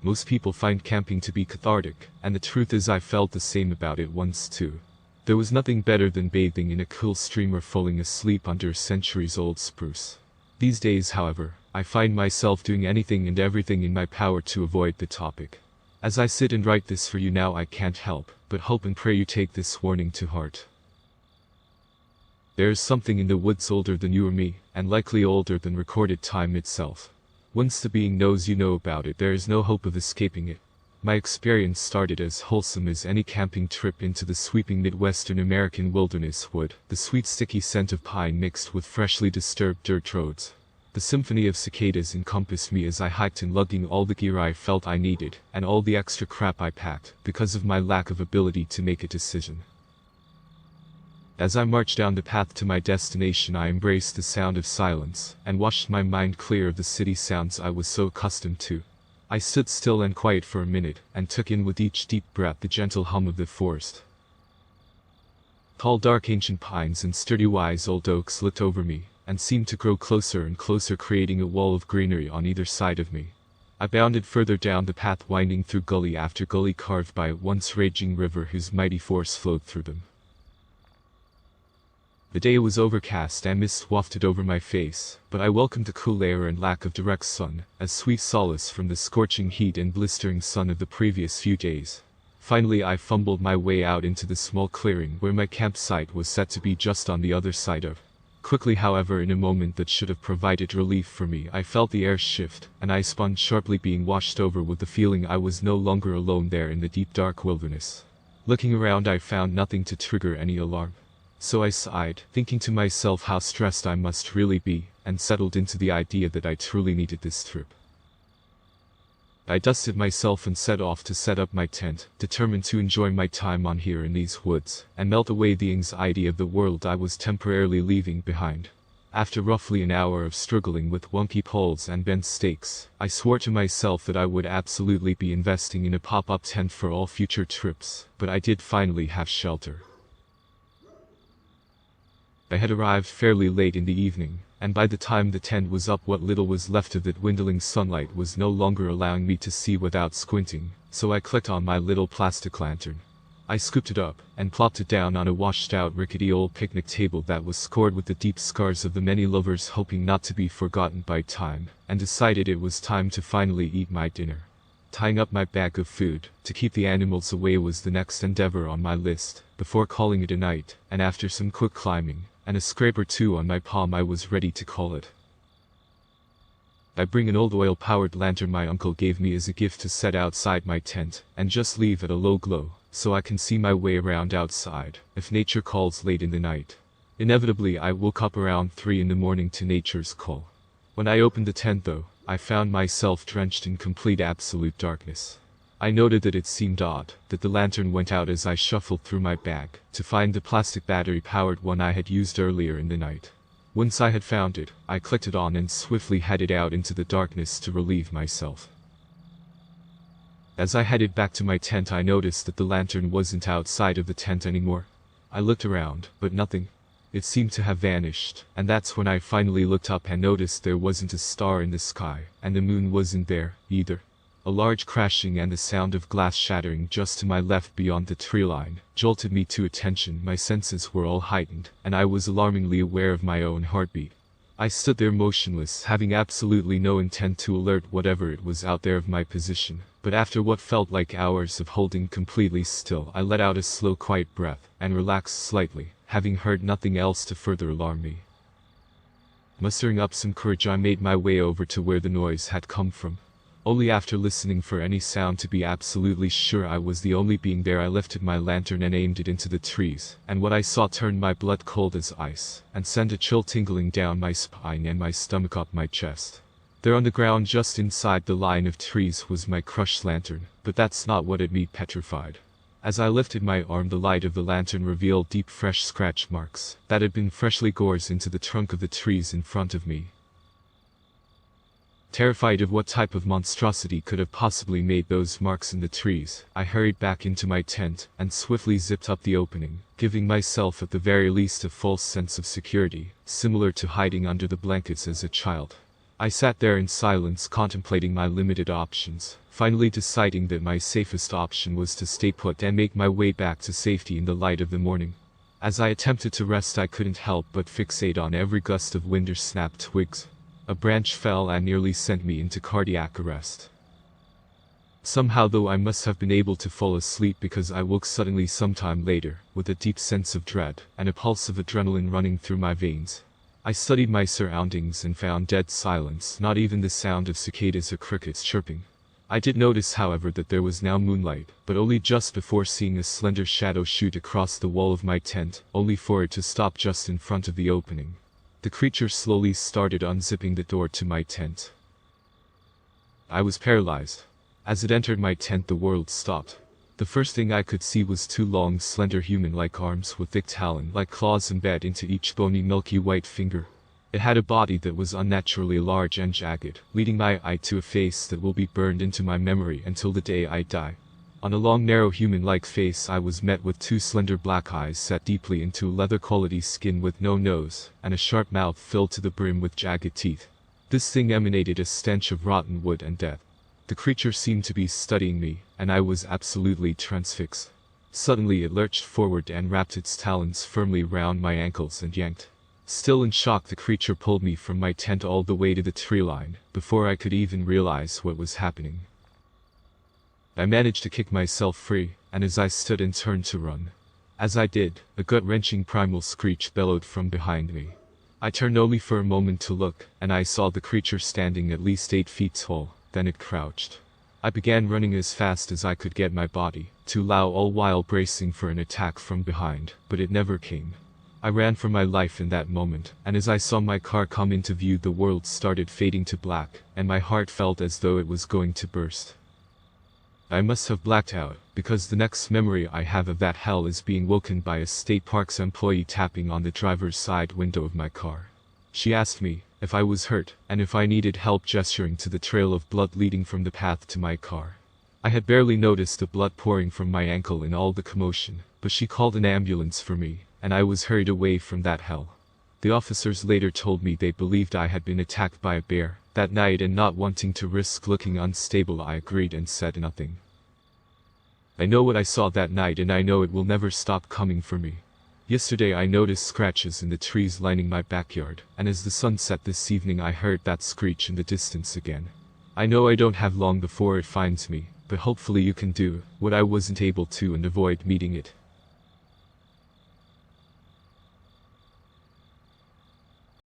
Most people find camping to be cathartic, and the truth is I felt the same about it once too. There was nothing better than bathing in a cool stream or falling asleep under a centuries-old spruce. These days, however, I find myself doing anything and everything in my power to avoid the topic. As I sit and write this for you now, I can't help but hope and pray you take this warning to heart. There is something in the woods older than you or me, and likely older than recorded time itself. Once the being knows you know about it, there is no hope of escaping it. My experience started as wholesome as any camping trip into the sweeping Midwestern American wilderness would, the sweet sticky scent of pine mixed with freshly disturbed dirt roads. The symphony of cicadas encompassed me as I hiked and lugging all the gear I felt I needed, and all the extra crap I packed, because of my lack of ability to make a decision. As I marched down the path to my destination, I embraced the sound of silence, and washed my mind clear of the city sounds I was so accustomed to. I stood still and quiet for a minute, and took in with each deep breath the gentle hum of the forest. Tall dark ancient pines and sturdy wise old oaks looked over me, and seemed to grow closer and closer, creating a wall of greenery on either side of me. I bounded further down the path, winding through gully after gully carved by a once raging river whose mighty force flowed through them. The day was overcast and mist wafted over my face, but I welcomed the cool air and lack of direct sun, as sweet solace from the scorching heat and blistering sun of the previous few days. Finally I fumbled my way out into the small clearing where my campsite was set to be, just on the other side of. Quickly, however, in a moment that should have provided relief for me, I felt the air shift, and I spun sharply, being washed over with the feeling I was no longer alone there in the deep dark wilderness. Looking around, I found nothing to trigger any alarm. So I sighed, thinking to myself how stressed I must really be, and settled into the idea that I truly needed this trip. I dusted myself and set off to set up my tent, determined to enjoy my time on here in these woods, and melt away the anxiety of the world I was temporarily leaving behind. After roughly an hour of struggling with wonky poles and bent stakes, I swore to myself that I would absolutely be investing in a pop-up tent for all future trips, but I did finally have shelter. I had arrived fairly late in the evening, and by the time the tent was up, what little was left of the dwindling sunlight was no longer allowing me to see without squinting, so I clicked on my little plastic lantern. I scooped it up, and plopped it down on a washed-out rickety old picnic table that was scored with the deep scars of the many lovers hoping not to be forgotten by time, and decided it was time to finally eat my dinner. Tying up my bag of food to keep the animals away was the next endeavor on my list, before calling it a night, and after some quick climbing, and a scrape or two on my palm, I was ready to call it. I bring an old oil-powered lantern my uncle gave me as a gift to set outside my tent, and just leave at a low glow, so I can see my way around outside, if nature calls late in the night. Inevitably I woke up around 3 in the morning to nature's call. When I opened the tent though, I found myself drenched in complete absolute darkness. I noted that it seemed odd that the lantern went out as I shuffled through my bag to find the plastic battery-powered one I had used earlier in the night. Once I had found it, I clicked it on and swiftly headed out into the darkness to relieve myself. As I headed back to my tent, I noticed that the lantern wasn't outside of the tent anymore. I looked around, but nothing. It seemed to have vanished, and that's when I finally looked up and noticed there wasn't a star in the sky, and the moon wasn't there, either. A large crashing and the sound of glass shattering just to my left beyond the tree line jolted me to attention. My senses were all heightened, and I was alarmingly aware of my own heartbeat. I stood there motionless, having absolutely no intent to alert whatever it was out there of my position, but after what felt like hours of holding completely still, I let out a slow, quiet breath, and relaxed slightly, having heard nothing else to further alarm me. Mustering up some courage, I made my way over to where the noise had come from. Only after listening for any sound to be absolutely sure I was the only being there, I lifted my lantern and aimed it into the trees, and what I saw turned my blood cold as ice, and sent a chill tingling down my spine and my stomach up my chest. There on the ground just inside the line of trees was my crushed lantern, but that's not what had me petrified. As I lifted my arm, the light of the lantern revealed deep fresh scratch marks that had been freshly gored into the trunk of the trees in front of me. Terrified of what type of monstrosity could have possibly made those marks in the trees, I hurried back into my tent and swiftly zipped up the opening, giving myself at the very least a false sense of security, similar to hiding under the blankets as a child. I sat there in silence contemplating my limited options, finally deciding that my safest option was to stay put and make my way back to safety in the light of the morning. As I attempted to rest, I couldn't help but fixate on every gust of wind or snapped twigs. A branch fell and nearly sent me into cardiac arrest. Somehow though I must have been able to fall asleep because I woke suddenly sometime later, with a deep sense of dread, and a pulse of adrenaline running through my veins. I studied my surroundings and found dead silence, not even the sound of cicadas or crickets chirping. I did notice however that there was now moonlight, but only just before seeing a slender shadow shoot across the wall of my tent, only for it to stop just in front of the opening. The creature slowly started unzipping the door to my tent. I was paralyzed. As it entered my tent, the world stopped. The first thing I could see was two long, slender human-like arms with thick talon-like claws embedded into each bony, milky white finger. It had a body that was unnaturally large and jagged, leading my eye to a face that will be burned into my memory until the day I die. On a long, narrow human-like face I was met with two slender black eyes set deeply into leather-quality skin with no nose, and a sharp mouth filled to the brim with jagged teeth. This thing emanated a stench of rotten wood and death. The creature seemed to be studying me, and I was absolutely transfixed. Suddenly it lurched forward and wrapped its talons firmly round my ankles and yanked. Still in shock, the creature pulled me from my tent all the way to the tree line, before I could even realize what was happening. I managed to kick myself free, and as I stood and turned to run. As I did, a gut-wrenching primal screech bellowed from behind me. I turned only for a moment to look, and I saw the creature standing at least 8 feet tall. Then it crouched. I began running as fast as I could get my body to allow, all while bracing for an attack from behind, but it never came. I ran for my life in that moment, and as I saw my car come into view, the world started fading to black, and my heart felt as though it was going to burst. I must have blacked out, because the next memory I have of that hell is being woken by a state parks employee tapping on the driver's side window of my car. She asked me if I was hurt, and if I needed help, gesturing to the trail of blood leading from the path to my car. I had barely noticed the blood pouring from my ankle in all the commotion, but she called an ambulance for me, and I was hurried away from that hell. The officers later told me they believed I had been attacked by a bear that night, and not wanting to risk looking unstable, I agreed and said nothing. I know what I saw that night, and I know it will never stop coming for me. Yesterday I noticed scratches in the trees lining my backyard, and as the sun set this evening I heard that screech in the distance again. I know I don't have long before it finds me, but hopefully you can do what I wasn't able to and avoid meeting it.